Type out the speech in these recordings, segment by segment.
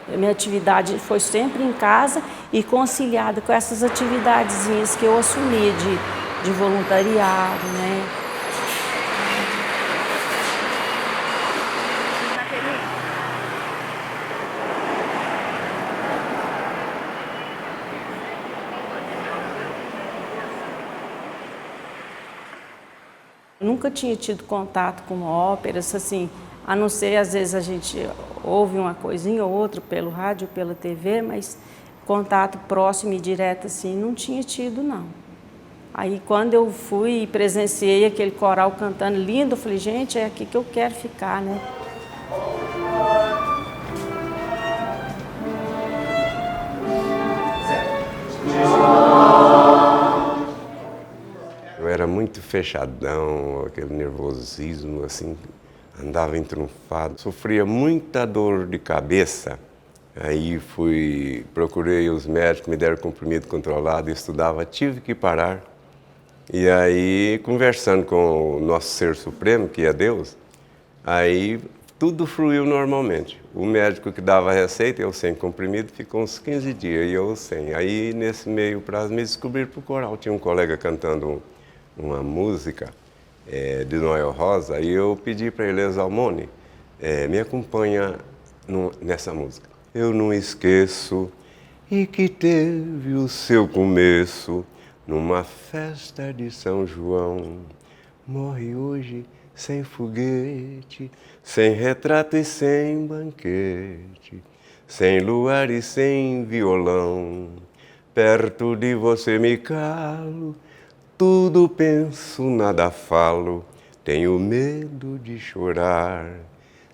Minha atividade foi sempre em casa e conciliada com essas atividadezinhas que eu assumi de voluntariado, né? Eu nunca tinha tido contato com óperas, assim, a não ser, às vezes, a gente ouve uma coisinha ou outra pelo rádio, pela TV, mas contato próximo e direto, assim, não tinha tido, não. Aí, quando eu fui e presenciei aquele coral cantando lindo, eu falei, gente, é aqui que eu quero ficar, né? Eu era muito fechadão, aquele nervosismo, assim, andava entrunfado, sofria muita dor de cabeça. Aí procurei os médicos, me deram comprimido controlado, estudava, tive que parar. E aí, conversando com o nosso Ser Supremo, que é Deus, aí tudo fluiu normalmente. O médico que dava a receita, eu sem comprimido, ficou uns 15 dias, e eu sem. Aí, nesse meio prazo, me descobriram para o coral. Tinha um colega cantando uma música de Noel Rosa, e eu pedi para ele, Exalmone, me acompanha nessa música. Eu não esqueço e que teve o seu começo numa festa de São João. Morre hoje sem foguete, sem retrato e sem banquete, sem luar e sem violão. Perto de você me calo, tudo penso, nada falo, tenho medo de chorar.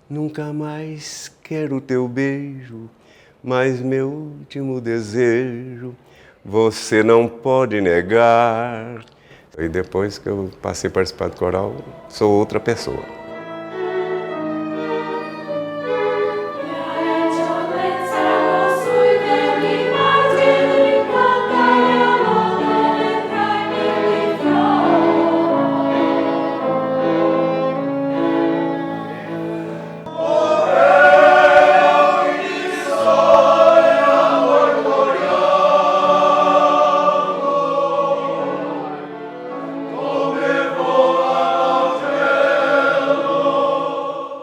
Nunca mais quero teu beijo, mas meu último desejo você não pode negar. E depois que eu passei a participar do coral, sou outra pessoa.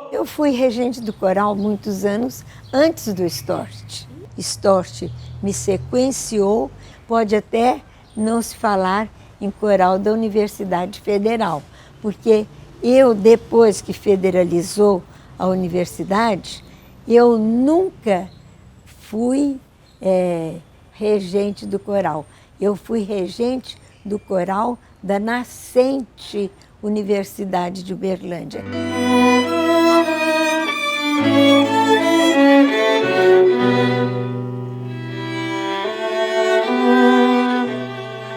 Eu fui regente do coral muitos anos antes do Stort. Stort me sequenciou, pode até não se falar em coral da Universidade Federal, porque eu, depois que federalizou a universidade, eu nunca fui regente do coral. Eu fui regente do coral da nascente Universidade de Uberlândia.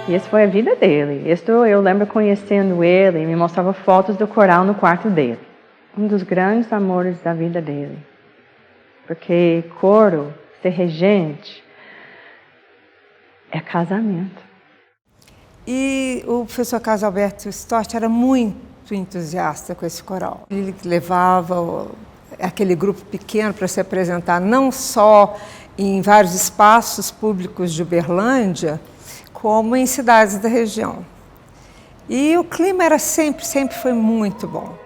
E essa foi a vida dele. Eu lembro conhecendo ele, me mostrava fotos do coral no quarto dele. Um dos grandes amores da vida dele. Porque coro, ser regente, é casamento. E o professor Carlos Alberto Stort era muito entusiasta com esse coral. Ele levava aquele grupo pequeno para se apresentar não só em vários espaços públicos de Uberlândia, como em cidades da região. E o clima era sempre foi muito bom.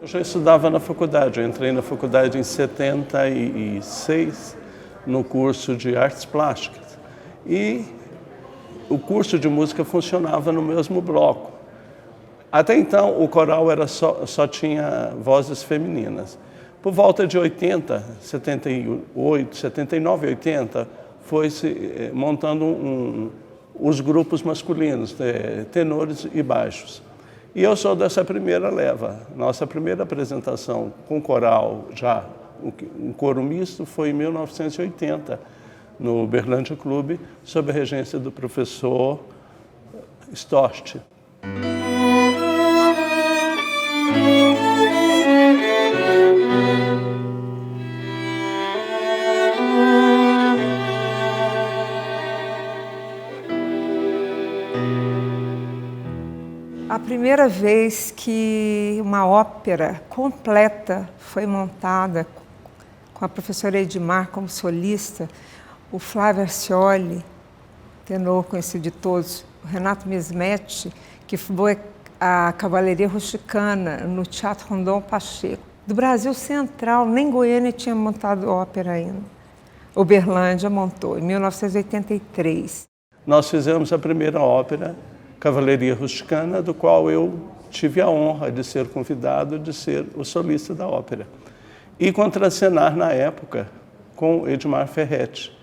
Eu já estudava na faculdade, eu entrei na faculdade em 76, no curso de artes plásticas. E o curso de música funcionava no mesmo bloco. Até então, o coral só tinha vozes femininas. Por volta de 80, 78, 79 e 80, foi-se montando os grupos masculinos, tenores e baixos. E eu sou dessa primeira leva. Nossa primeira apresentação com coral, já um coro misto, foi em 1980, no Uberlândia Clube, sob a regência do professor Storch. A primeira vez que uma ópera completa foi montada com a professora Edmar como solista, o Flávio Arcioli, tenor conhecido de todos, o Renato Mesmetti, que foi a Cavalaria Rusticana no Teatro Rondon Pacheco. Do Brasil Central, nem Goiânia tinha montado ópera ainda. Uberlândia montou, em 1983. Nós fizemos a primeira ópera, Cavalaria Rusticana, do qual eu tive a honra de ser convidado de ser o solista da ópera. E contracenar na época com Edmar Ferretti.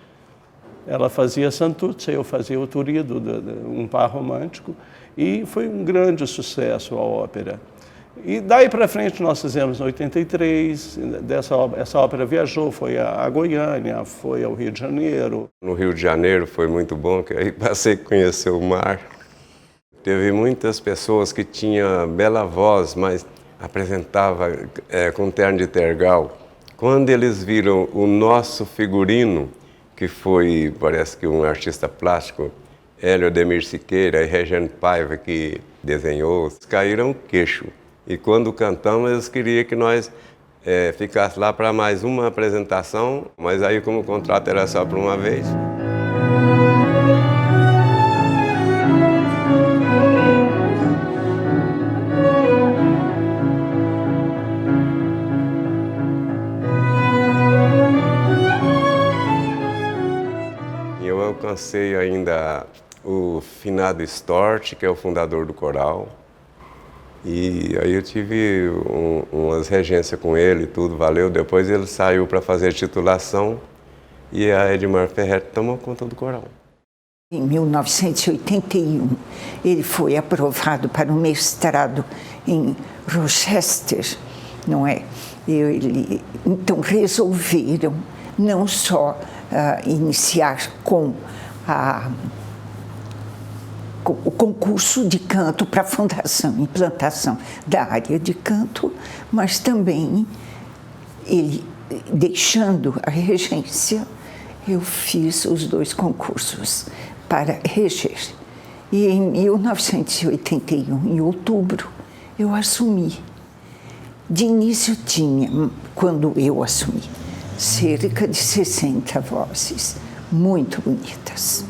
Ela fazia Santuzza, eu fazia o Turido, um par romântico, e foi um grande sucesso a ópera. E daí para frente nós fizemos em 83, essa ópera viajou, foi a Goiânia, foi ao Rio de Janeiro. No Rio de Janeiro foi muito bom, que aí passei a conhecer o mar. Teve muitas pessoas que tinham bela voz, mas apresentava com terno de tergal. Quando eles viram o nosso figurino, que foi, parece que um artista plástico, Hélio Ademir Siqueira e Regiane Paiva, que desenhou, caíram o queixo. E quando cantamos, eles queriam que nós ficasse lá para mais uma apresentação, mas aí como o contrato era só por uma vez. Eu alcancei ainda o finado Storch, que é o fundador do coral. E aí eu tive umas regências com ele e tudo, valeu. Depois ele saiu para fazer titulação e a Edmar Ferretti tomou conta do coral. Em 1981, ele foi aprovado para um mestrado em Rochester, não é? Então resolveram não só iniciar com o concurso de canto para a fundação, implantação da área de canto, mas também ele, deixando a regência, eu fiz os dois concursos para reger. E em 1981, em outubro, eu assumi. De início tinha, quando eu assumi, cerca de 60 vozes, muito bonitas.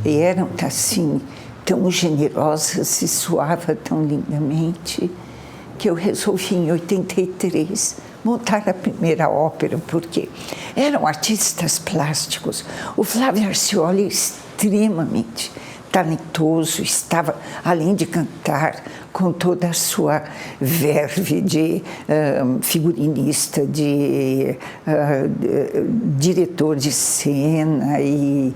E eram assim, tão generosas e soava tão lindamente, que eu resolvi em 83 montar a primeira ópera, porque eram artistas plásticos. O Flávio Arcioli é extremamente talentoso, estava, além de cantar, com toda a sua verve de figurinista, de diretor de cena e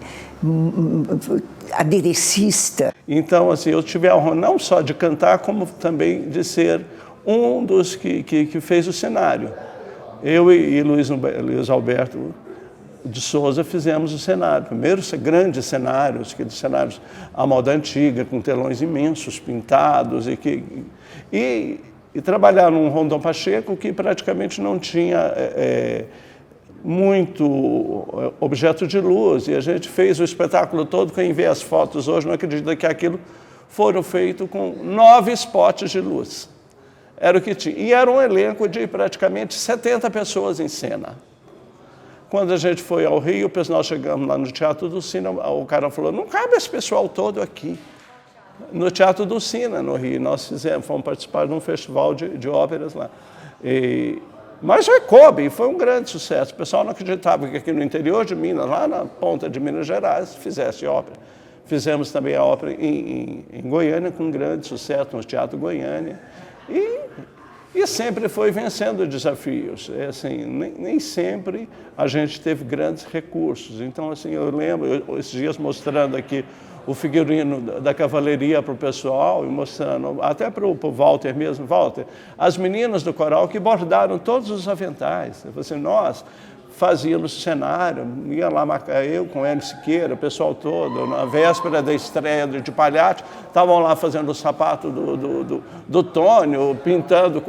aderecista. Então, assim, eu tive a honra não só de cantar, como também de ser um dos que fez o cenário. Eu e Luiz Alberto de Souza fizemos o cenário. Primeiros grandes cenários, aqueles cenários à moda antiga, com telões imensos, pintados, e trabalhar num Rondon Pacheco que praticamente não tinha muito objeto de luz. E a gente fez o espetáculo todo. Quem vê as fotos hoje não acredita que aquilo foram feito com 9 spots de luz. Era o que tinha. E era um elenco de praticamente 70 pessoas em cena. Quando a gente foi ao Rio, nós chegamos lá no Teatro do Sina, o cara falou, não cabe esse pessoal todo aqui. No Teatro do Sina, no Rio, nós fomos participar de um festival de óperas lá. Mas coube, foi um grande sucesso. O pessoal não acreditava que aqui no interior de Minas, lá na ponta de Minas Gerais, fizesse ópera. Fizemos também a ópera em Goiânia, com um grande sucesso, no Teatro Goiânia. E E sempre foi vencendo desafios. É assim, nem sempre a gente teve grandes recursos. Então, assim, eu lembro, esses dias mostrando aqui o figurino da cavalaria para o pessoal, e mostrando até para o Walter mesmo, Walter, as meninas do coral que bordaram todos os aventais. Assim, nós fazíamos cenário, ia lá marcar eu com o Hélio Siqueira, o pessoal todo, na véspera da estreia de Palhate, estavam lá fazendo o sapato do Tônio, pintando.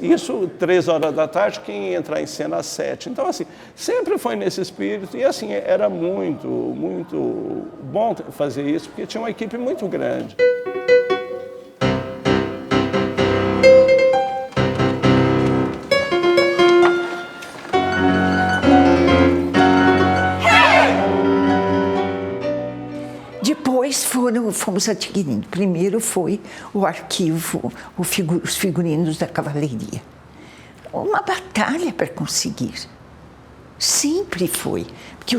Isso 3 horas da tarde, quem ia entrar em cena às 7. Então, assim, sempre foi nesse espírito e, assim, era muito, muito bom fazer isso, porque tinha uma equipe muito grande. Depois fomos adquirindo. Primeiro foi o arquivo, os figurinos da cavalaria. Uma batalha para conseguir. Sempre foi. Porque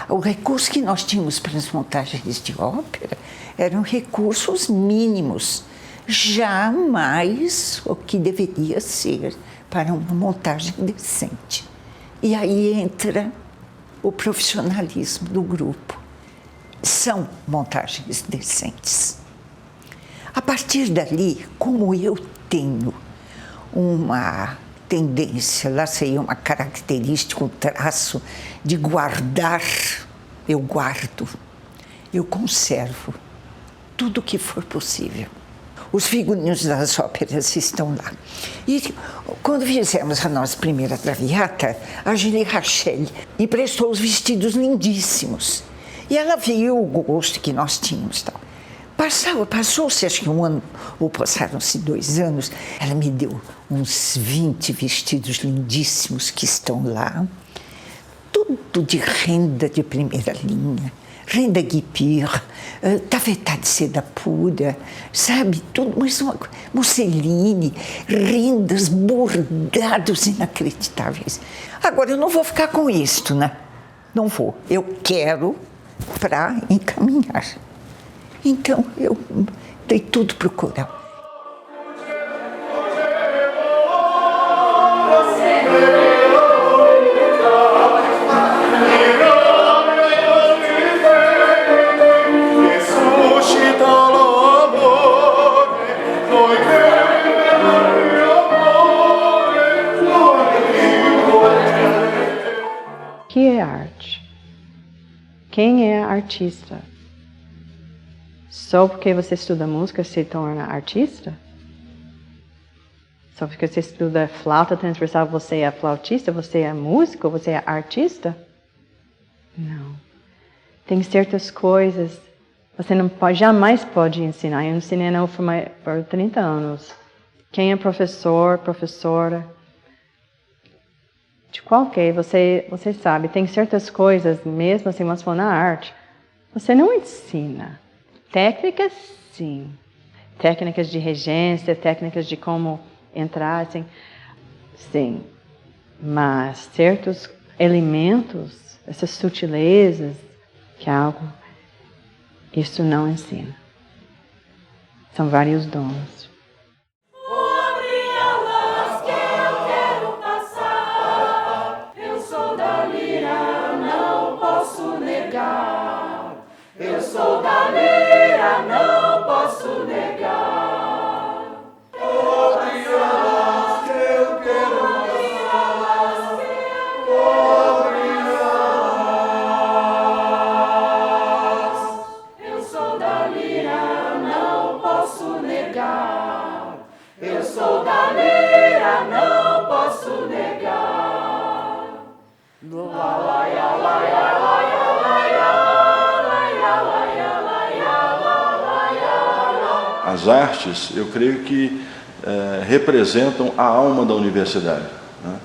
o recurso que nós tínhamos para as montagens de ópera eram recursos mínimos. Jamais o que deveria ser para uma montagem decente. E aí entra o profissionalismo do grupo. São montagens decentes. A partir dali, como eu tenho uma tendência, lá sei, uma característica, um traço de guardar, eu guardo, eu conservo tudo o que for possível. Os figurinos das óperas estão lá. E quando fizemos a nossa primeira Traviata, a Julie Rachel emprestou os vestidos lindíssimos. E ela viu o gosto que nós tínhamos. Tal. Passou-se acho que 1 ano, ou passaram-se 2 anos, ela me deu uns 20 vestidos lindíssimos que estão lá, tudo de renda de primeira linha, renda guipir, tafetá de seda pura, sabe, tudo, mas uma musseline, rendas, bordados inacreditáveis. Agora, eu não vou ficar com isto, né? Não vou. Eu quero para encaminhar. Então, eu dei tudo para o coral. O que é arte? Quem é artista? Só porque você estuda música se torna artista? Só porque você estuda flauta transversal você é flautista? Você é músico? Você é artista? Não. Tem certas coisas você não pode, jamais pode ensinar. Eu ensinei na UFMA por 30 anos. Quem é professor, professora, de qualquer, você sabe, tem certas coisas, mesmo assim, vamos falar na arte, você não ensina. Técnicas, sim. Técnicas de regência, técnicas de como entrar, assim, sim. Mas certos elementos, essas sutilezas, que é algo, isso não ensina. São vários dons. Eu sou da lira, não posso negar. Cobre alas que eu quero dançar. Cobre alas. Eu sou da lira, não posso negar. Eu sou da lira, não posso negar. La la ya la ya la ya la ya. As artes, eu creio que representam a alma da universidade. Né?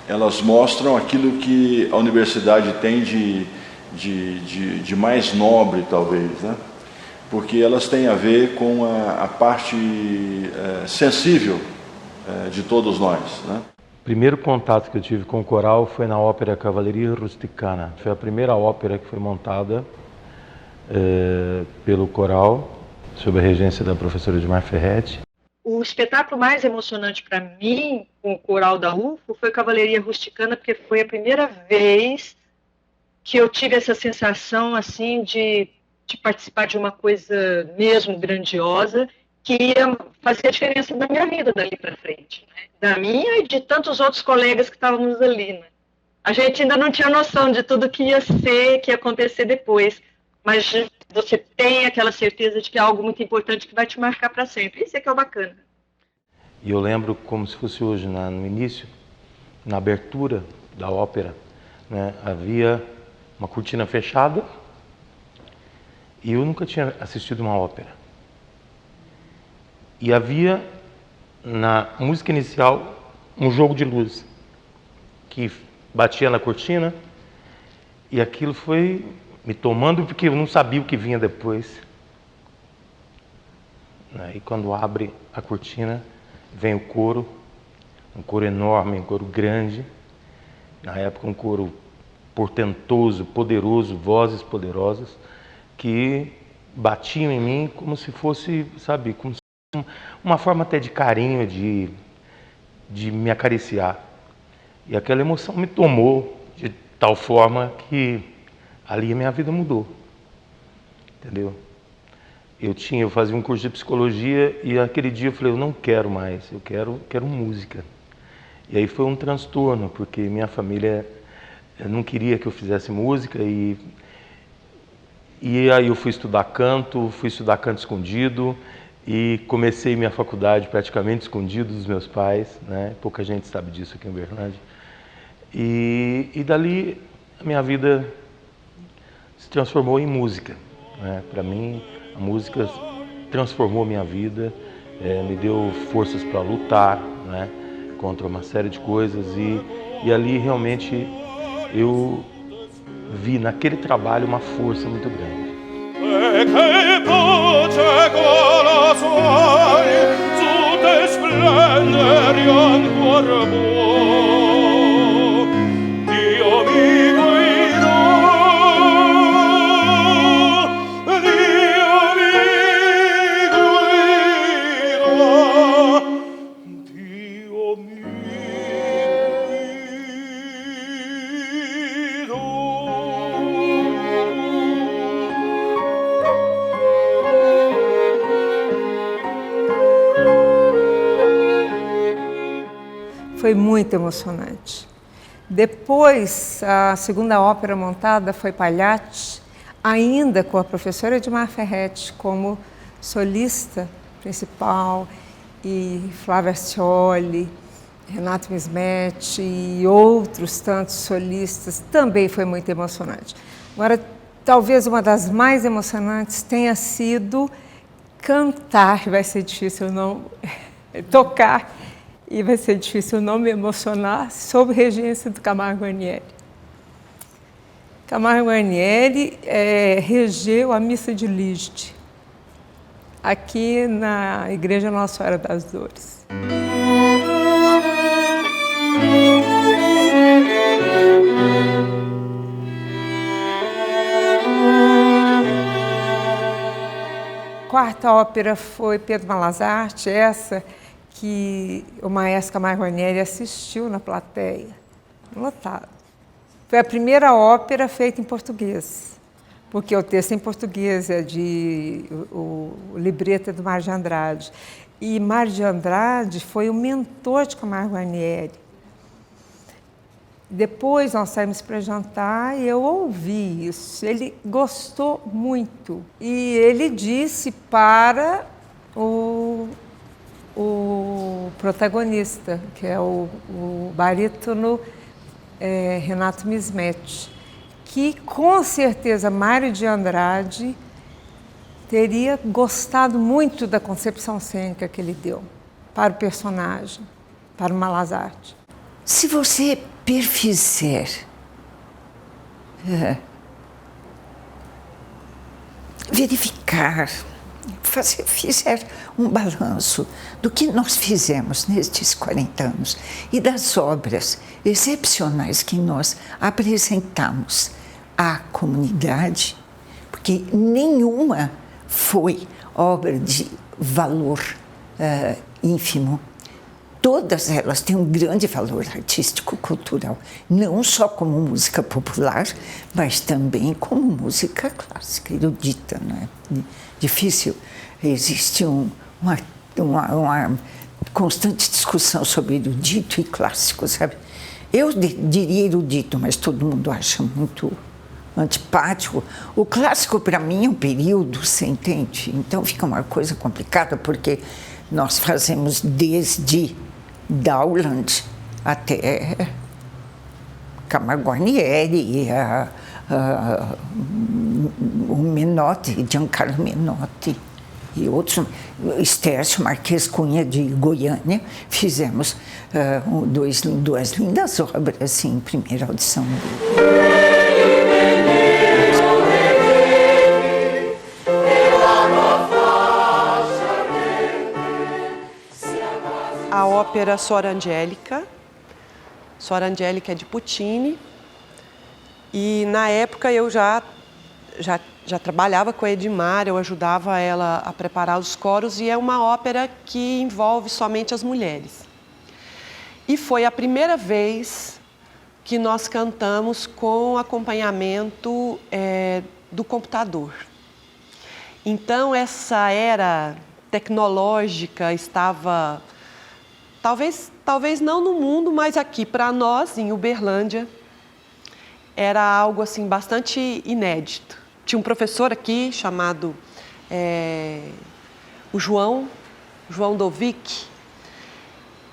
Elas mostram aquilo que a universidade tem de mais nobre, talvez, né? Porque elas têm a ver com a parte sensível de todos nós. Né? O primeiro contato que eu tive com o coral foi na ópera Cavalleria Rusticana. Foi a primeira ópera que foi montada pelo coral. sob a regência da professora Edmar Ferretti. O espetáculo mais emocionante para mim, com o coral da UFO, foi Cavalaria Rusticana, porque foi a primeira vez que eu tive essa sensação assim de participar de uma coisa mesmo grandiosa, que ia fazer a diferença na minha vida dali para frente, né? Da minha e de tantos outros colegas que estávamos ali, né? A gente ainda não tinha noção de tudo que ia ser, que ia acontecer depois, mas você tem aquela certeza de que é algo muito importante que vai te marcar para sempre. Isso é que é o bacana. E eu lembro como se fosse hoje, no início, na abertura da ópera, né, havia uma cortina fechada e eu nunca tinha assistido uma ópera. E havia, na música inicial, um jogo de luz que batia na cortina e aquilo foi me tomando porque eu não sabia o que vinha depois. E quando abre a cortina, vem o coro, um coro enorme, um coro grande, na época um coro portentoso, poderoso, vozes poderosas, que batiam em mim como se fosse, sabe, como se fosse uma forma até de carinho, de me acariciar. E aquela emoção me tomou de tal forma que ali a minha vida mudou, entendeu? Eu fazia um curso de psicologia e aquele dia eu falei, eu não quero mais, eu quero música. E aí foi um transtorno, porque minha família não queria que eu fizesse música e aí eu fui estudar canto escondido e comecei minha faculdade praticamente escondido dos meus pais, né? Pouca gente sabe disso aqui em Uberlândia. E dali a minha vida se transformou em música, né? Para mim, a música transformou minha vida, me deu forças para lutar, né, contra uma série de coisas e ali realmente eu vi naquele trabalho uma força muito grande. Foi muito emocionante. Depois, a segunda ópera montada foi Pagliacci, ainda com a professora Edmar Ferretti como solista principal, e Flávia Arcioli, Renato Mismetti e outros tantos solistas. Também foi muito emocionante. Agora, talvez uma das mais emocionantes tenha sido cantar, vai ser difícil não tocar, e vai ser difícil não me emocionar, sob regência do Camargo Guarnieri. Camargo Guarnieri regeu a missa de Liszt, aqui na Igreja Nossa Senhora das Dores. A quarta ópera foi Pedro Malazarte, essa que o maestro Camargo Guarnieri assistiu na plateia, lotado. Foi a primeira ópera feita em português, porque o texto em português é o libreto é do Mário de Andrade. E Mário de Andrade foi o mentor de Camargo Guarnieri. Depois nós saímos para jantar e eu ouvi isso. Ele gostou muito. E ele disse para o protagonista, que é o barítono Renato Mismetti, que com certeza Mário de Andrade teria gostado muito da concepção cênica que ele deu para o personagem, para o Malazarte. Se você perfizer verificar, fizer um balanço do que nós fizemos nestes 40 anos e das obras excepcionais que nós apresentamos à comunidade, porque nenhuma foi obra de valor ínfimo. Todas elas têm um grande valor artístico, cultural, não só como música popular, mas também como música clássica, erudita, né? Difícil. Existe uma constante discussão sobre erudito e clássico, sabe? Eu diria erudito, mas todo mundo acha muito antipático. O clássico, para mim, é um período, você entende? Então fica uma coisa complicada, porque nós fazemos desde Dowland até Camargo Guarnieri, o Menotti, Giancarlo Menotti e outros, Stércio, Marquês Cunha de Goiânia, fizemos duas lindas obras assim, em primeira audição dele. A ópera Suor Angélica. Suor Angélica é de Puccini. E na época eu já trabalhava com a Edmar, eu ajudava ela a preparar os coros, e é uma ópera que envolve somente as mulheres. E foi a primeira vez que nós cantamos com acompanhamento do computador. Então essa era tecnológica estava, talvez não no mundo, mas aqui para nós, em Uberlândia, era algo assim bastante inédito. Tinha um professor aqui chamado o João Dovic,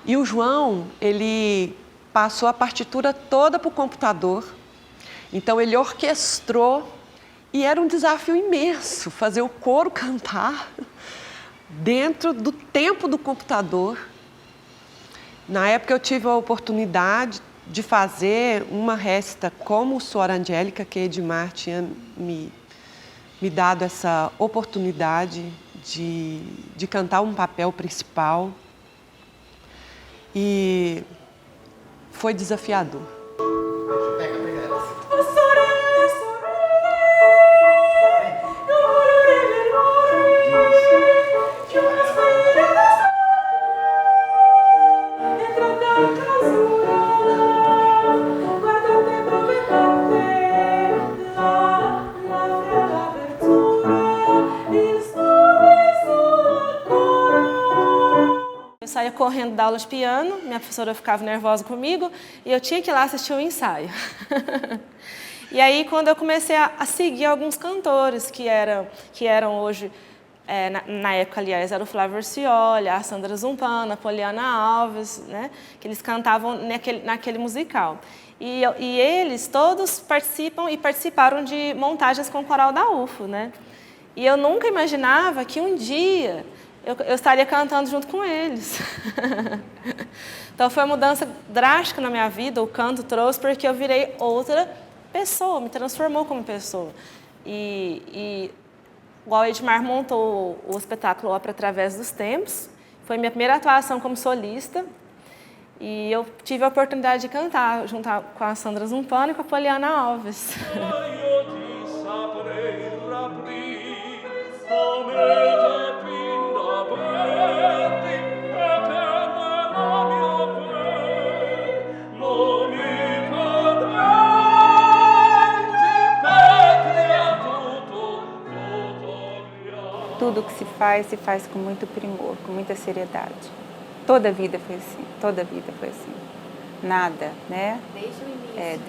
e o João, ele passou a partitura toda para o computador, então ele orquestrou, e era um desafio imenso fazer o coro cantar dentro do tempo do computador. Na época eu tive a oportunidade de fazer uma récita como Suor Angélica, que Edmar tinha me dado essa oportunidade de cantar um papel principal, e foi desafiador. Eu saía correndo da aula de piano, minha professora ficava nervosa comigo e eu tinha que ir lá assistir o ensaio. E aí, quando eu comecei a seguir alguns cantores que eram hoje, na época, aliás, era o Flávio Orcioli, a Sandra Zumpana, a Poliana Alves, né, que eles cantavam naquele musical. E eles todos participaram de montagens com o coral da UFO, né? E eu nunca imaginava que um dia eu estaria cantando junto com eles. Então foi uma mudança drástica na minha vida, o canto trouxe, porque eu virei outra pessoa, me transformou como pessoa. E igual o Edmar montou o espetáculo Ópera Através dos Tempos, foi minha primeira atuação como solista, e eu tive a oportunidade de cantar junto com a Sandra Zumpano e com a Poliana Alves. Tudo que se faz com muito primor, com muita seriedade. Toda a vida foi assim, toda a vida foi assim. Nada, né? Desde o início.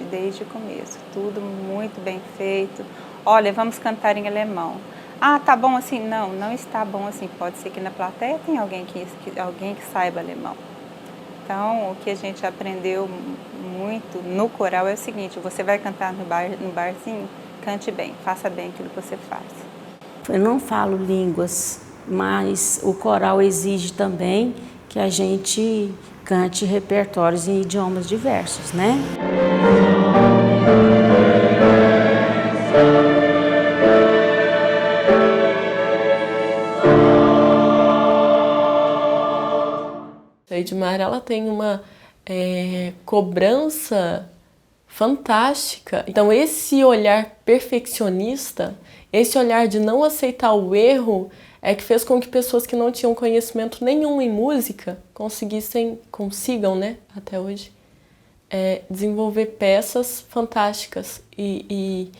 Desde o começo. Tudo muito bem feito. Olha, vamos cantar em alemão. Ah, tá bom assim? Não está bom assim. Pode ser que na plateia tenha alguém que saiba alemão. Então, o que a gente aprendeu muito no coral é o seguinte: você vai cantar no barzinho, cante bem, faça bem aquilo que você faz. Eu não falo línguas, mas o coral exige também que a gente cante repertórios em idiomas diversos, né? A Edmar, ela tem uma cobrança fantástica. Então esse olhar perfeccionista, esse olhar de não aceitar o erro, é que fez com que pessoas que não tinham conhecimento nenhum em música consigam, né, até hoje, desenvolver peças fantásticas. E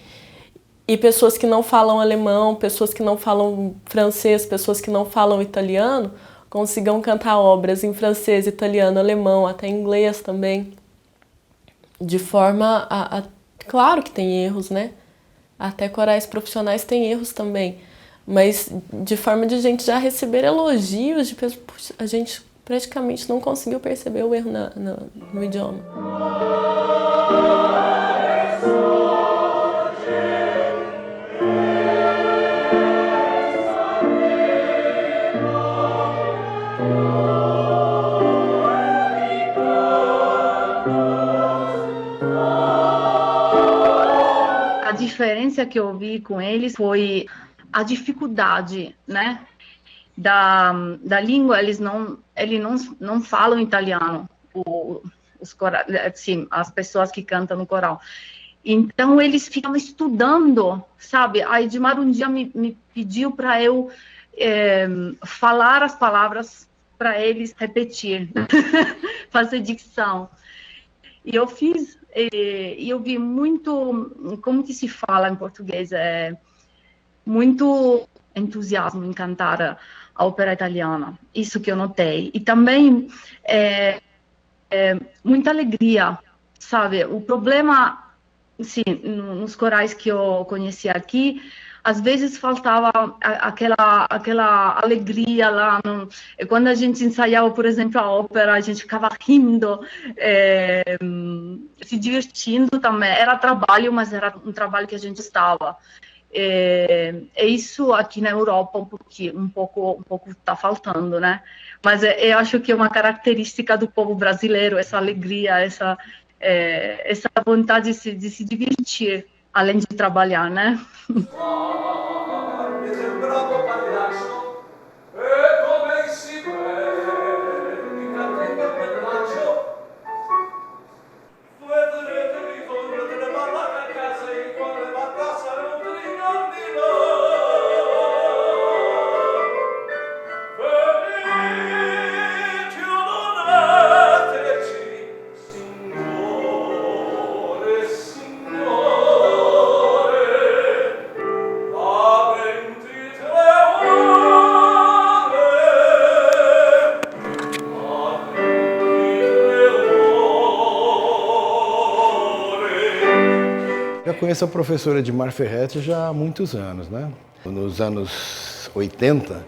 pessoas que não falam alemão, pessoas que não falam francês, pessoas que não falam italiano, consigam cantar obras em francês, italiano, alemão, até inglês também. De forma claro que tem erros, né? Até corais profissionais têm erros também. Mas de forma de a gente já receber elogios de pessoas, puxa, a gente praticamente não conseguiu perceber o erro no idioma. A diferença que eu vi com eles foi a dificuldade, né, da língua. Eles não falam italiano, assim, as pessoas que cantam no coral. Então eles ficam estudando, sabe? A Edmar um dia me pediu para eu falar as palavras para eles repetir, fazer dicção. E eu fiz, e eu vi muito, como que se fala em português, muito entusiasmo em cantar a ópera italiana, isso que eu notei. E também muita alegria, sabe? O problema, sim, nos corais que eu conheci aqui, às vezes faltava aquela alegria lá. Quando a gente ensaiava, por exemplo, a ópera, a gente ficava rindo, se divertindo também. Era trabalho, mas era um trabalho que a gente estava. Isso aqui na Europa um pouco está faltando, né? Mas eu acho que é uma característica do povo brasileiro, essa alegria, essa vontade de se divertir, além de trabalhar, né? Eu conheço a professora Edmar Ferretti já há muitos anos, né? Nos anos 80,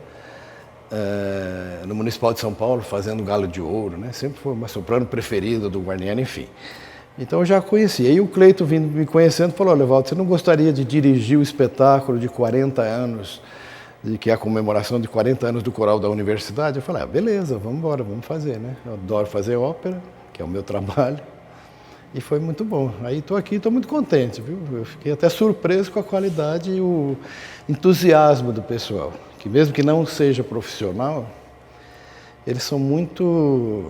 no Municipal de São Paulo, fazendo Galo de Ouro, né? Sempre foi uma soprano preferida do Guarnieri, enfim. Então eu já conhecia. E o Cleito, vindo me conhecendo, falou: olha, Walter, você não gostaria de dirigir o espetáculo de 40 anos, que é a comemoração de 40 anos do coral da universidade? Eu falei: beleza, vamos embora, vamos fazer, né? Eu adoro fazer ópera, que é o meu trabalho. E foi muito bom. Aí estou aqui, estou muito contente, viu? Eu fiquei até surpreso com a qualidade e o entusiasmo do pessoal, que mesmo que não seja profissional, eles são muito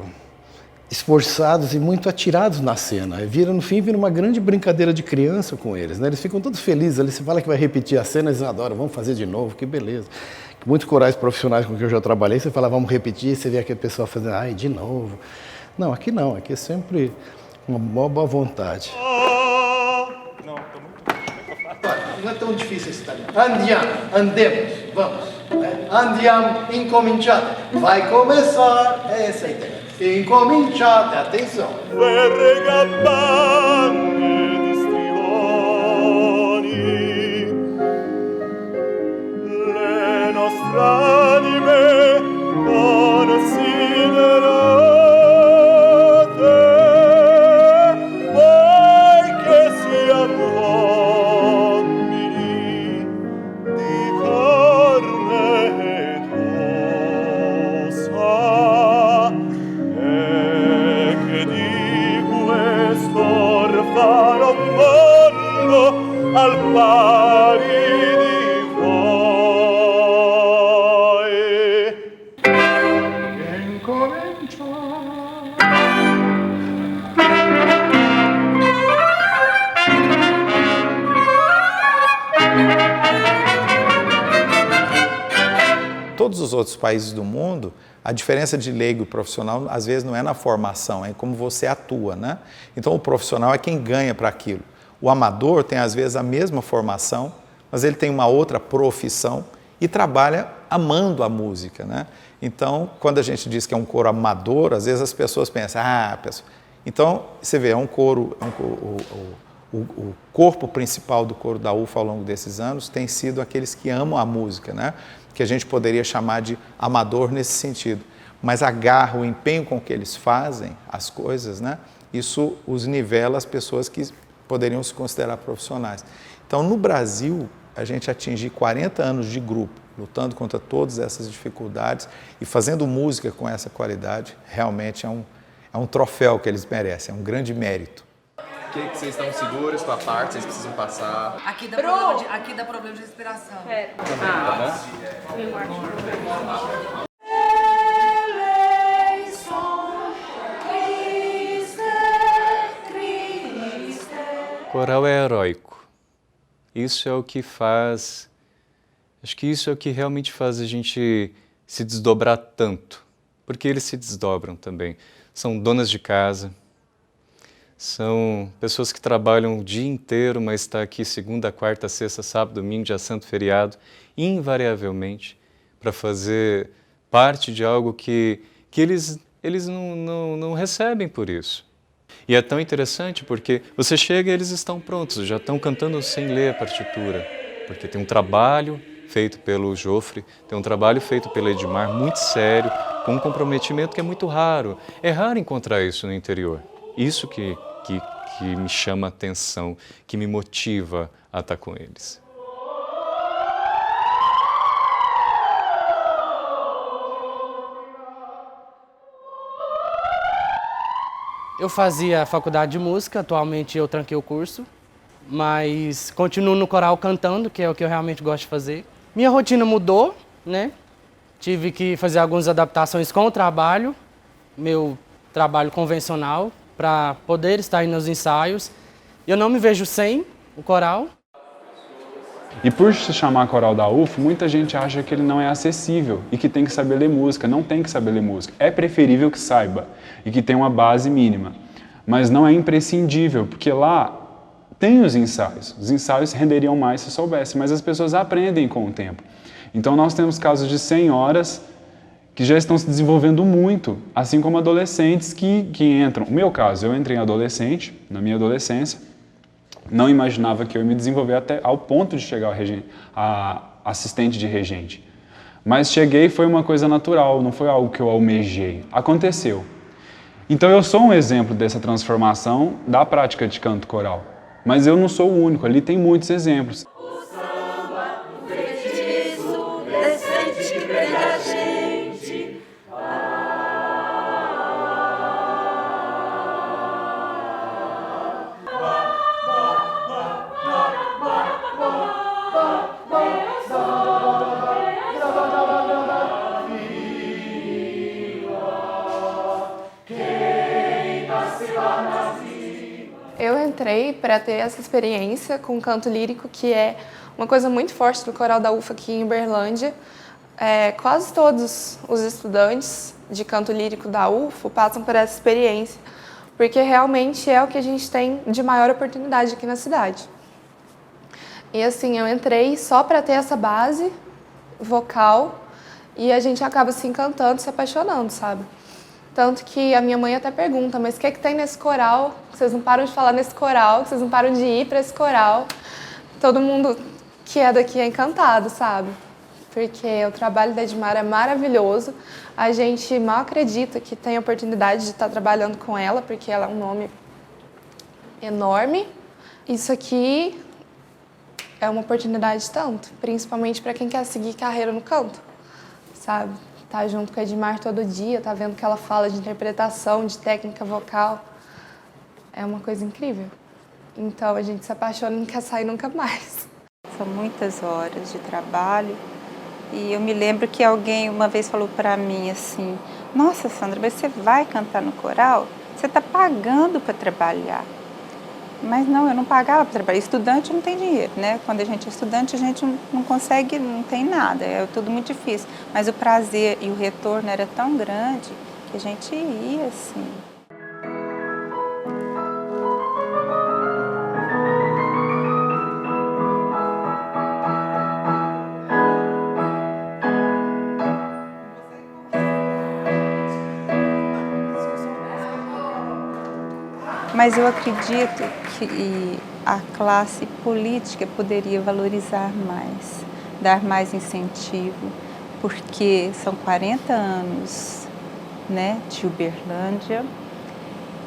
esforçados e muito atirados na cena. No fim, vira uma grande brincadeira de criança com eles, né? Eles ficam todos felizes, ali você fala que vai repetir a cena, eles adoram, vamos fazer de novo, que beleza. Muitos corais profissionais com que eu já trabalhei, você fala, vamos repetir, você vê aquele pessoal fazendo, ai, de novo. Não, aqui é sempre uma boa vontade. Não, tá muito... Não é tão difícil esse italiano. Andiamo, andemos, vamos. Andiamo, incominciate. Vai começar. Essa é a ideia. Incominciate, atenção. Verregabbani strioni, le nostre anime considerate. Al pari di voi che incomincia. todos os outros países do mundo, a diferença de leigo e profissional, às vezes, não é na formação, é como você atua, né? Então, o profissional é quem ganha para aquilo. O amador tem, às vezes, a mesma formação, mas ele tem uma outra profissão e trabalha amando a música, né? Então, quando a gente diz que é um coro amador, às vezes as pessoas pensam, Então, você vê, o corpo principal do coro da UFA ao longo desses anos tem sido aqueles que amam a música, né? Que a gente poderia chamar de amador nesse sentido. Mas a garra, o empenho com que eles fazem as coisas, né? Isso os nivela as pessoas que poderiam se considerar profissionais. Então, no Brasil, a gente atingir 40 anos de grupo, lutando contra todas essas dificuldades e fazendo música com essa qualidade, realmente é um troféu que eles merecem, é um grande mérito. O que vocês estão seguros com a parte, vocês precisam passar? Aqui dá problema de respiração. Tá bom? Coral é heróico. Isso é o que faz... Acho que isso é o que realmente faz a gente se desdobrar tanto. Porque eles se desdobram também. São donas de casa, são pessoas que trabalham o dia inteiro, mas está aqui segunda, quarta, sexta, sábado, domingo, dia santo, feriado, invariavelmente, para fazer parte de algo que eles não recebem por isso. E é tão interessante porque você chega e eles estão prontos, já estão cantando sem ler a partitura, porque tem um trabalho feito pelo Jofre, tem um trabalho feito pelo Edmar muito sério, com um comprometimento que é muito raro. É raro encontrar isso no interior. Isso que me chama a atenção, que me motiva a estar com eles. Eu fazia faculdade de música, atualmente eu tranquei o curso, mas continuo no coral cantando, que é o que eu realmente gosto de fazer. Minha rotina mudou, né? Tive que fazer algumas adaptações com o trabalho, meu trabalho convencional, para poder estar nos ensaios. Eu não me vejo sem o coral. E por se chamar coral da UFO, muita gente acha que ele não é acessível e que tem que saber ler música. Não tem que saber ler música. É preferível que saiba e que tenha uma base mínima. Mas não é imprescindível, porque lá tem os ensaios. Os ensaios renderiam mais se soubesse, mas as pessoas aprendem com o tempo. Então nós temos casos de senhoras que já estão se desenvolvendo muito, assim como adolescentes que entram. No meu caso, eu entrei adolescente, na minha adolescência, não imaginava que eu ia me desenvolver até ao ponto de chegar a assistente de regente. Mas cheguei e foi uma coisa natural, não foi algo que eu almejei. Aconteceu. Então eu sou um exemplo dessa transformação da prática de canto coral. Mas eu não sou o único, ali tem muitos exemplos. Eu entrei para ter essa experiência com canto lírico, que é uma coisa muito forte do coral da UFA aqui em Uberlândia. Quase todos os estudantes de canto lírico da UFA passam por essa experiência, porque realmente é o que a gente tem de maior oportunidade aqui na cidade. E assim, eu entrei só para ter essa base vocal e a gente acaba se encantando, se apaixonando, sabe? Tanto que a minha mãe até pergunta, mas o que é que tem nesse coral? Vocês não param de falar nesse coral, vocês não param de ir para esse coral. Todo mundo que é daqui é encantado, sabe? Porque o trabalho da Edmar é maravilhoso. A gente mal acredita que tem a oportunidade de estar trabalhando com ela, porque ela é um nome enorme. Isso aqui é uma oportunidade tanto, principalmente para quem quer seguir carreira no canto, sabe? Tá junto com a Edmar todo dia, tá vendo que ela fala de interpretação, de técnica vocal. É uma coisa incrível. Então a gente se apaixona e não quer sair nunca mais. São muitas horas de trabalho. E eu me lembro que alguém uma vez falou para mim assim: nossa, Sandra, mas você vai cantar no coral? Você está pagando para trabalhar. Mas não, eu não pagava para trabalhar. Estudante não tem dinheiro, né? Quando a gente é estudante, a gente não consegue, não tem nada, é tudo muito difícil. Mas o prazer e o retorno era tão grande que a gente ia, assim. Mas eu acredito que a classe política poderia valorizar mais, dar mais incentivo, porque são 40 anos, né, de Uberlândia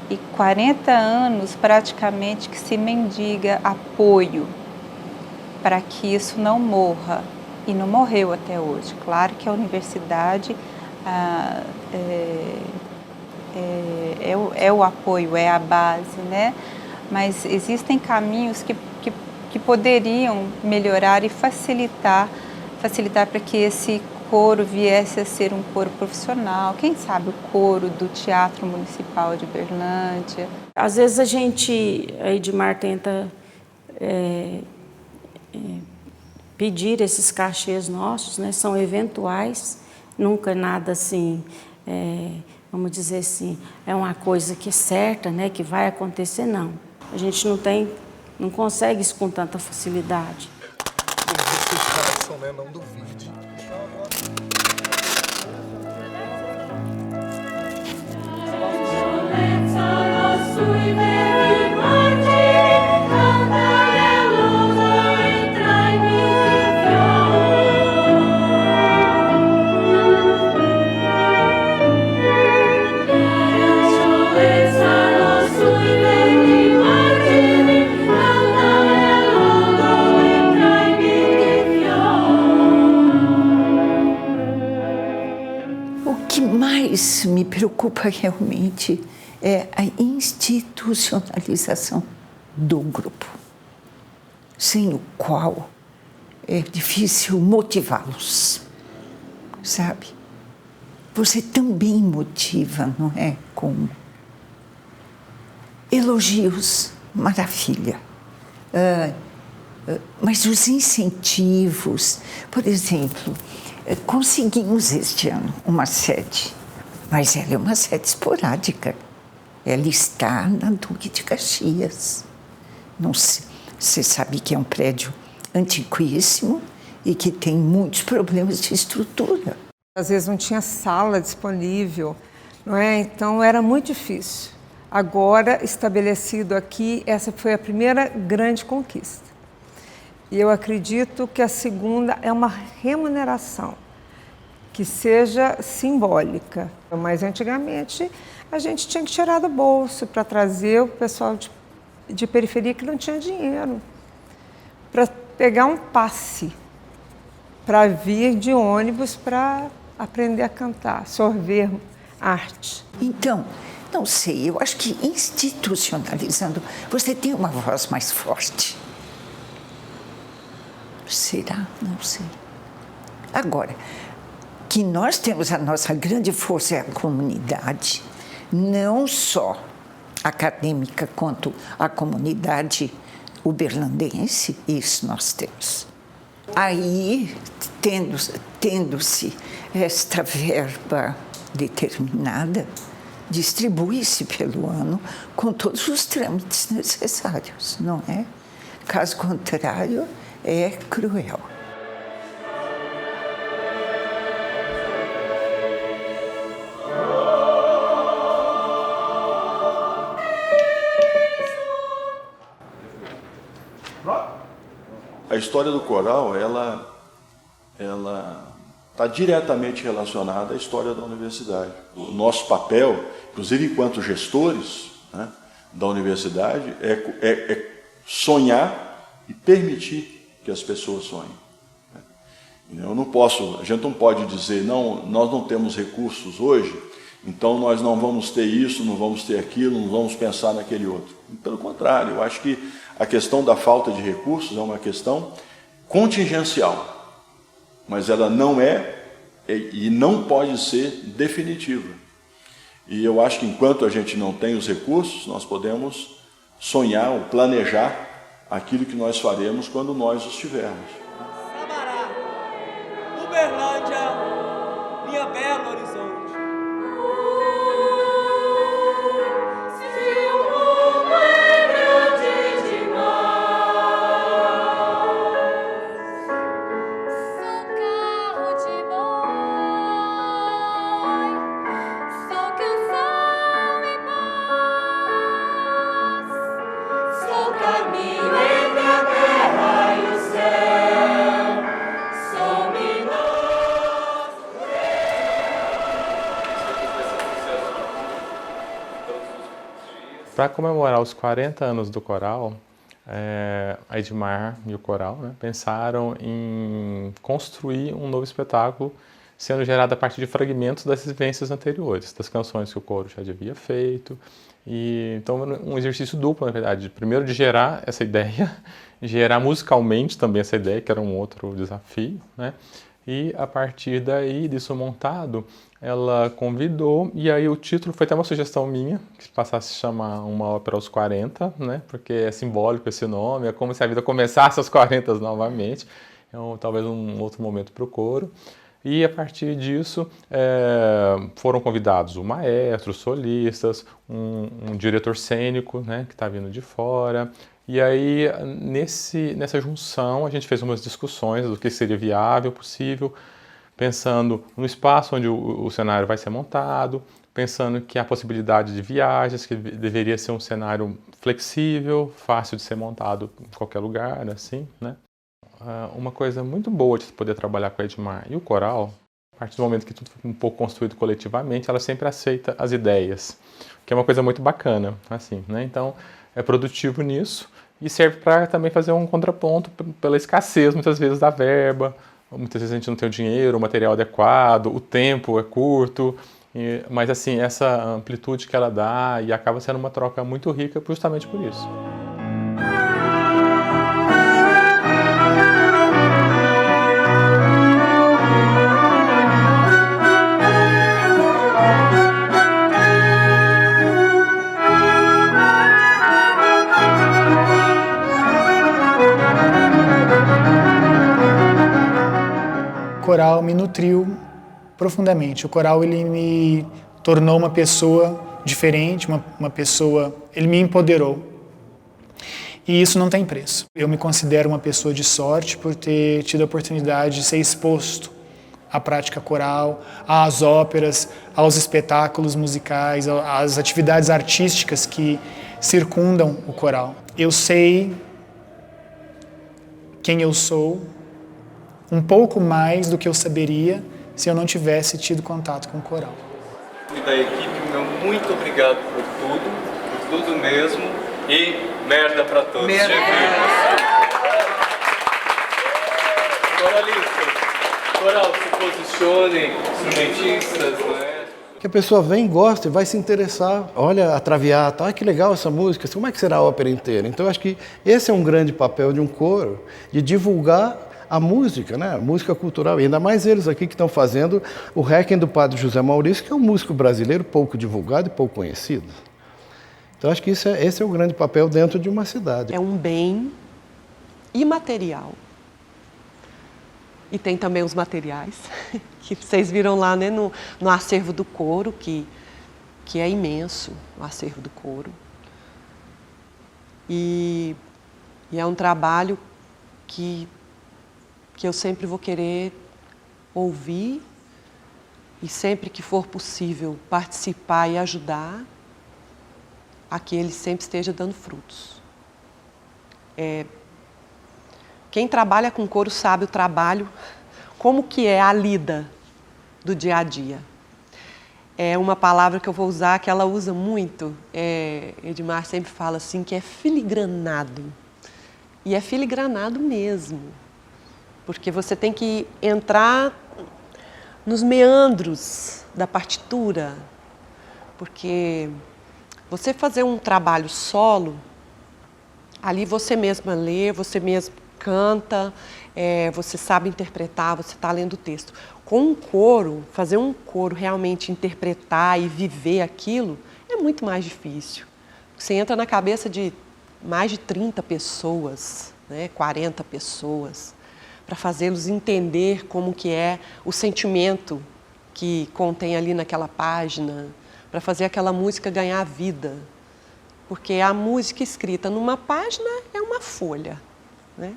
e 40 anos praticamente que se mendiga apoio para que isso não morra, e não morreu até hoje. Claro que a universidade é o apoio, é a base, né? Mas existem caminhos que poderiam melhorar e facilitar para que esse coro viesse a ser um coro profissional. Quem sabe o coro do Teatro Municipal de Uberlândia. Às vezes a gente, a Edmar tenta pedir esses cachês nossos, né? São eventuais, nunca nada assim... vamos dizer assim, é uma coisa que é certa, né, que vai acontecer, não. A gente não consegue isso com tanta facilidade. Não duvide. Me preocupa realmente é a institucionalização do grupo, sem o qual é difícil motivá-los, sabe? Você também motiva, não é? Com elogios, maravilha. Mas os incentivos, por exemplo, conseguimos este ano uma sede. Mas ela é uma sede esporádica. Ela está na Duque de Caxias. Você sabe que é um prédio antiquíssimo e que tem muitos problemas de estrutura. Às vezes não tinha sala disponível, não é? Então era muito difícil. Agora, estabelecido aqui, essa foi a primeira grande conquista. E eu acredito que a segunda é uma remuneração que seja simbólica. Mas antigamente a gente tinha que tirar do bolso para trazer o pessoal de periferia que não tinha dinheiro, para pegar um passe, para vir de ônibus para aprender a cantar, sorver arte. Então, não sei, eu acho que institucionalizando, você tem uma voz mais forte. Será? Não sei. Agora, que nós temos a nossa grande força é a comunidade, não só acadêmica, quanto a comunidade uberlandense, isso nós temos. Aí, tendo-se esta verba determinada, distribui-se pelo ano com todos os trâmites necessários, não é? Caso contrário, é cruel. A história do coral, ela está diretamente relacionada à história da universidade. O nosso papel, inclusive enquanto gestores, né, da universidade, é sonhar e permitir que as pessoas sonhem. A gente não pode dizer, não, nós não temos recursos hoje, então nós não vamos ter isso, não vamos ter aquilo, não vamos pensar naquele outro. Pelo contrário, eu acho que a questão da falta de recursos é uma questão contingencial, mas ela não é e não pode ser definitiva. E eu acho que enquanto a gente não tem os recursos, nós podemos sonhar ou planejar aquilo que nós faremos quando nós estivermos. Sabará, Uberlândia, minha bela Horizonte. Para comemorar os 40 anos do coral, a Edmar e o coral, né, pensaram em construir um novo espetáculo sendo gerado a partir de fragmentos das vivências anteriores, das canções que o coro já havia feito. E, então, um exercício duplo, na verdade. Primeiro, de gerar essa ideia, gerar musicalmente também essa ideia, que era um outro desafio, né? E, a partir daí, disso montado, ela convidou, e aí o título foi até uma sugestão minha, que passasse a chamar Uma Ópera aos 40, né? Porque é simbólico esse nome, é como se a vida começasse aos 40 novamente. Então, talvez um outro momento para o coro. E a partir disso foram convidados o maestro, solistas, um diretor cênico, né, que está vindo de fora. E aí nessa junção a gente fez umas discussões do que seria viável, possível, pensando no espaço onde o cenário vai ser montado, pensando que há possibilidade de viagens, que deveria ser um cenário flexível, fácil de ser montado em qualquer lugar, assim, né? Uma coisa muito boa de poder trabalhar com a Edmar e o coral, a partir do momento que tudo foi um pouco construído coletivamente, ela sempre aceita as ideias, que é uma coisa muito bacana, assim, né? Então, é produtivo nisso e serve para também fazer um contraponto pela escassez, muitas vezes, da verba. Muitas vezes a gente não tem o dinheiro, o material adequado, o tempo é curto, mas, assim, essa amplitude que ela dá e acaba sendo uma troca muito rica justamente por isso. O coral me nutriu profundamente. O coral, ele me tornou uma pessoa diferente, uma pessoa... Ele me empoderou. E isso não tem preço. Eu me considero uma pessoa de sorte por ter tido a oportunidade de ser exposto à prática coral, às óperas, aos espetáculos musicais, às atividades artísticas que circundam o coral. Eu sei quem eu sou, um pouco mais do que eu saberia se eu não tivesse tido contato com o coral. E da equipe, meu muito obrigado por tudo mesmo, e merda pra todos. Merda. Coralistas, coral, se posicionem, instrumentistas, né? Que a pessoa vem, gosta e vai se interessar. Olha, a Traviata, que legal essa música, como é que será a ópera inteira? Então, eu acho que esse é um grande papel de um coro, de divulgar a música, né? A música cultural, e ainda mais eles aqui que estão fazendo o Requiem do Padre José Maurício, que é um músico brasileiro pouco divulgado e pouco conhecido. Então, acho que esse é o grande papel dentro de uma cidade. É um bem imaterial. E tem também os materiais, que vocês viram lá, né, no acervo do coro, que é imenso, o acervo do coro. E é um trabalho que eu sempre vou querer ouvir e sempre que for possível participar e ajudar a que ele sempre esteja dando frutos. Quem trabalha com coro sabe o trabalho, como que é a lida do dia a dia. É uma palavra que eu vou usar, que ela usa muito, Edmar sempre fala assim, que é filigranado. E é filigranado mesmo. Porque você tem que entrar nos meandros da partitura, porque você fazer um trabalho solo, ali você mesma lê, você mesmo canta, você sabe interpretar, você está lendo o texto. Com um coro, fazer um coro realmente interpretar e viver aquilo é muito mais difícil. Você entra na cabeça de mais de 30 pessoas, né, 40 pessoas, para fazê-los entender como que é o sentimento que contém ali naquela página, para fazer aquela música ganhar vida. Porque a música escrita numa página é uma folha, né?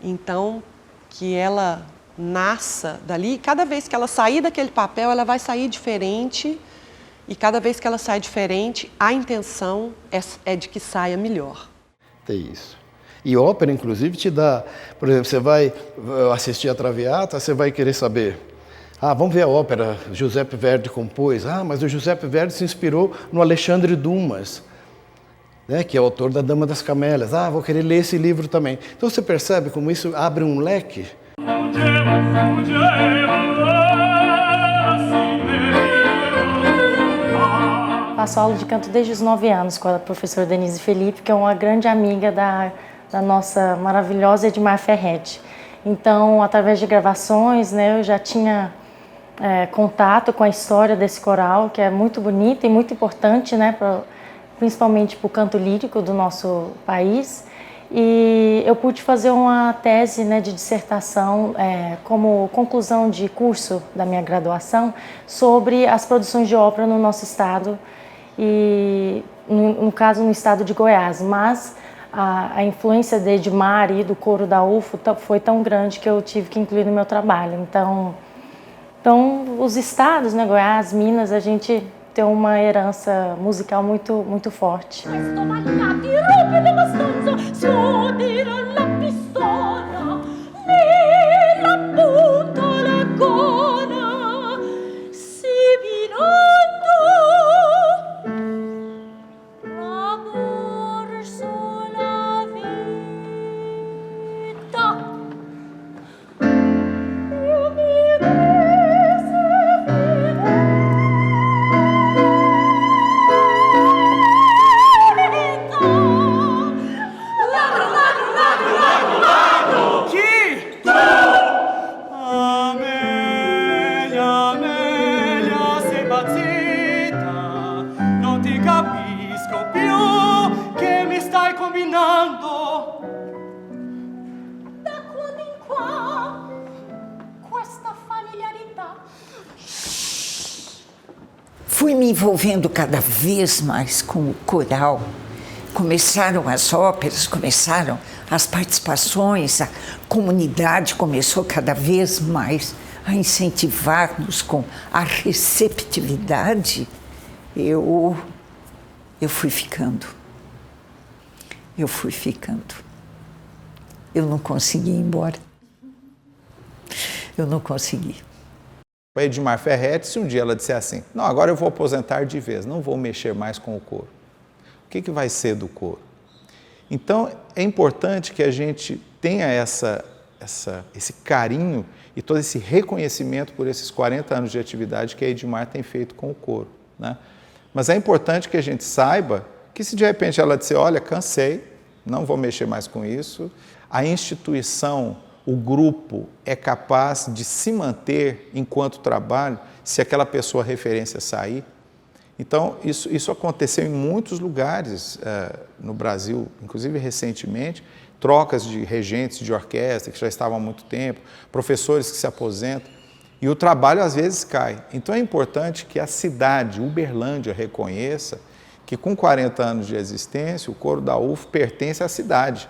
Então, que ela nasça dali, cada vez que ela sair daquele papel, ela vai sair diferente, e cada vez que ela sai diferente, a intenção é de que saia melhor. É isso. E ópera, inclusive, te dá... Por exemplo, você vai assistir a Traviata, você vai querer saber... vamos ver a ópera, Giuseppe Verdi compôs. Mas o Giuseppe Verdi se inspirou no Alexandre Dumas, né, que é o autor da Dama das Camélias. Vou querer ler esse livro também. Então você percebe como isso abre um leque? Faço aula de canto desde os 9 anos com a professora Denise Felipe, que é uma grande amiga da nossa maravilhosa Edmar Ferretti. Então, através de gravações, né, eu já tinha contato com a história desse coral, que é muito bonita e muito importante, né, principalmente para o canto lírico do nosso país. E eu pude fazer uma tese, né, de dissertação como conclusão de curso da minha graduação sobre as produções de ópera no nosso estado, e no caso no estado de Goiás, mas a influência de Edmar e do coro da UFO foi tão grande que eu tive que incluir no meu trabalho. Então os estados, né, Goiás, Minas, a gente tem uma herança musical muito forte. Fui me envolvendo cada vez mais com o coral. Começaram as óperas, começaram as participações, a comunidade começou cada vez mais a incentivar-nos com a receptividade. Eu fui ficando. Eu não consegui ir embora. Eu não consegui. A Edmar Ferretti, se um dia ela disser assim, não, agora eu vou aposentar de vez, não vou mexer mais com o coro. O que vai ser do coro? Então, é importante que a gente tenha esse carinho e todo esse reconhecimento por esses 40 anos de atividade que a Edmar tem feito com o coro, né? Mas é importante que a gente saiba que se de repente ela disser, olha, cansei, não vou mexer mais com isso, a instituição, o grupo é capaz de se manter enquanto trabalho se aquela pessoa referência sair. Então, isso aconteceu em muitos lugares no Brasil, inclusive recentemente, trocas de regentes de orquestra que já estavam há muito tempo, professores que se aposentam, e o trabalho às vezes cai. Então é importante que a cidade, Uberlândia, reconheça que com 40 anos de existência, o coro da UFO pertence à cidade.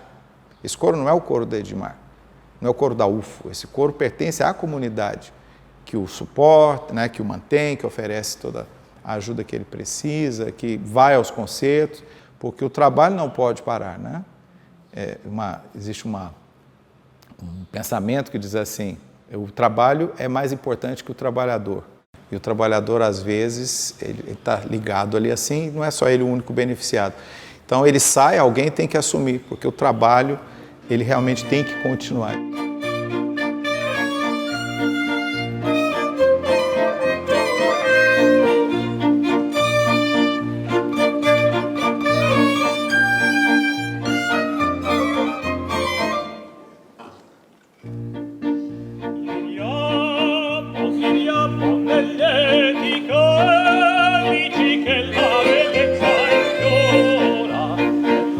Esse coro não é o coro da Edmar, não é o coro da UFO, esse coro pertence à comunidade, que o suporta, né, que o mantém, que oferece toda a ajuda que ele precisa, que vai aos concertos, porque o trabalho não pode parar, né? Existe um pensamento que diz assim, o trabalho é mais importante que o trabalhador. E o trabalhador, às vezes, ele está ligado ali assim, não é só ele o único beneficiado. Então, ele sai, alguém tem que assumir, porque o trabalho, ele realmente tem que continuar.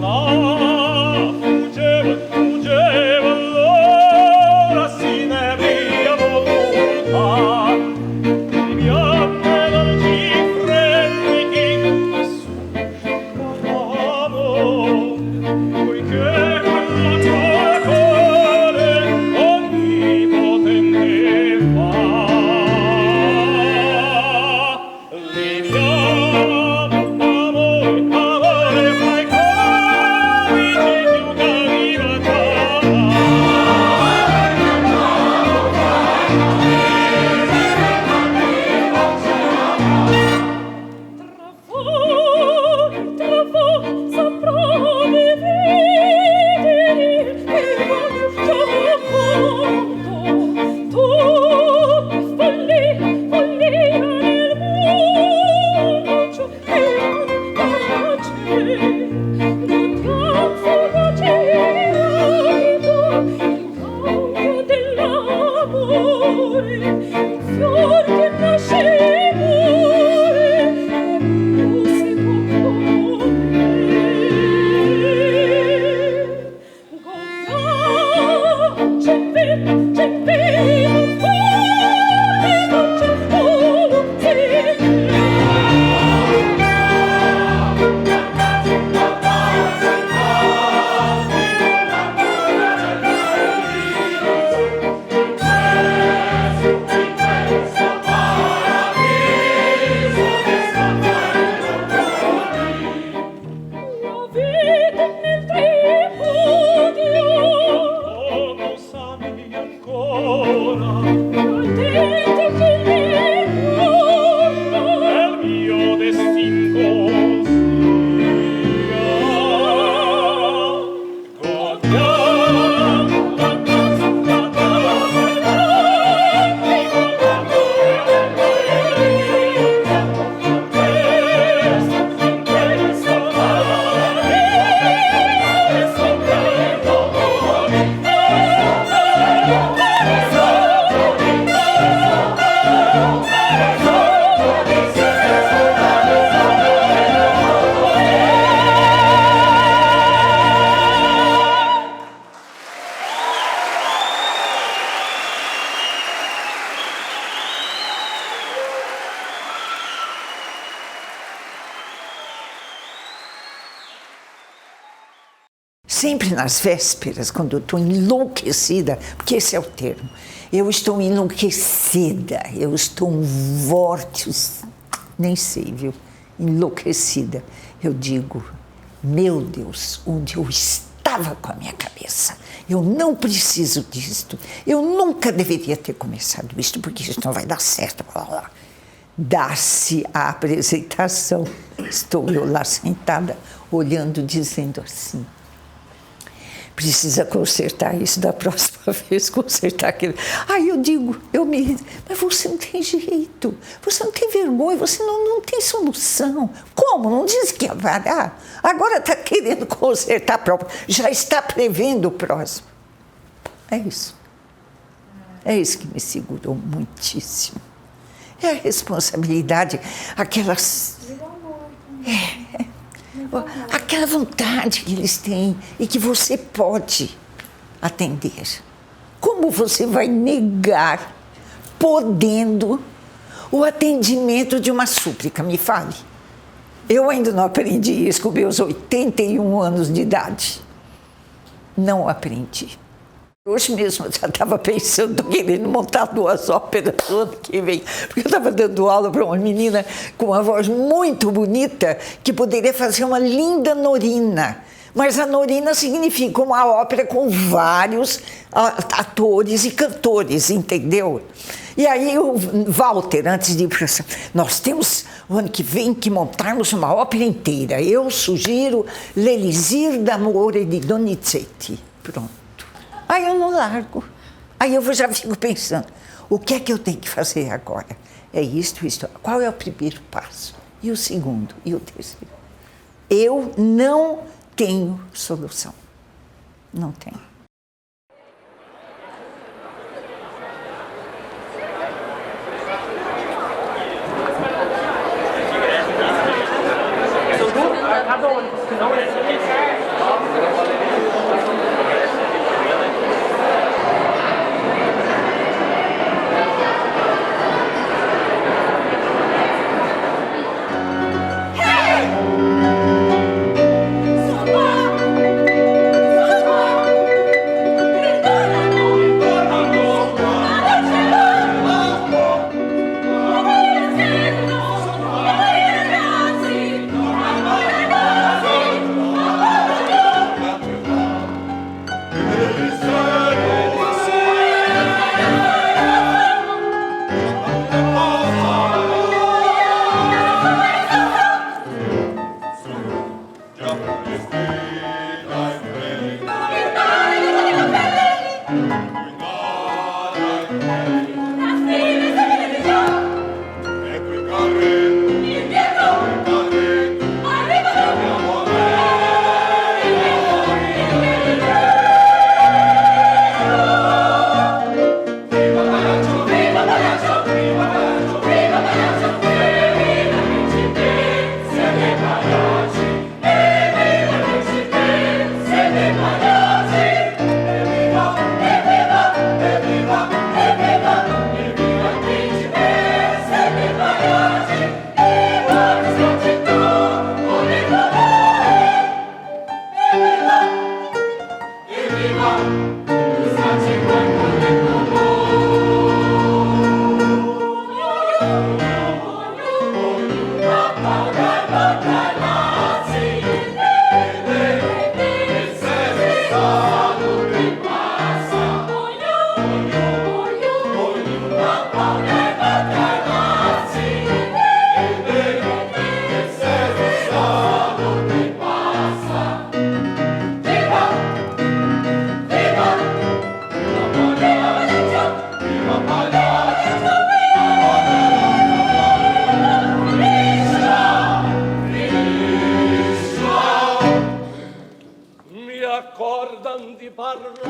La sempre nas vésperas, quando eu estou enlouquecida, porque esse é o termo, eu estou enlouquecida, eu estou um vórtice, nem sei, viu? Enlouquecida. Eu digo, meu Deus, onde eu estava com a minha cabeça? Eu não preciso disto. Eu nunca deveria ter começado isto, porque isso não vai dar certo. Dá-se a apresentação. Estou eu lá sentada, olhando, dizendo assim, precisa consertar isso da próxima vez, consertar aquilo. Aí eu digo, mas você não tem jeito, você não tem vergonha, você não tem solução. Como? Não disse que ia parar? Agora está querendo consertar a própria, já está prevendo o próximo. É isso. É isso que me segurou muitíssimo. É a responsabilidade, aquela vontade que eles têm e que você pode atender. Como você vai negar, podendo, o atendimento de uma súplica? Me fale. Eu ainda não aprendi isso com meus 81 anos de idade. Não aprendi. Hoje mesmo eu já estava pensando, estou querendo montar 2 óperas no ano que vem, porque eu estava dando aula para uma menina com uma voz muito bonita que poderia fazer uma linda Norina. Mas a Norina significa uma ópera com vários atores e cantores, entendeu? E aí o Walter, antes de ir para nós temos o ano que vem que montarmos uma ópera inteira. Eu sugiro L'Elisir d'amore di Donizetti. Pronto. Aí eu não largo. Aí eu já fico pensando, o que é que eu tenho que fazer agora? É isto. Qual é o primeiro passo? E o segundo? E o terceiro? Eu não tenho solução. Não tenho. Mi accordan di parlare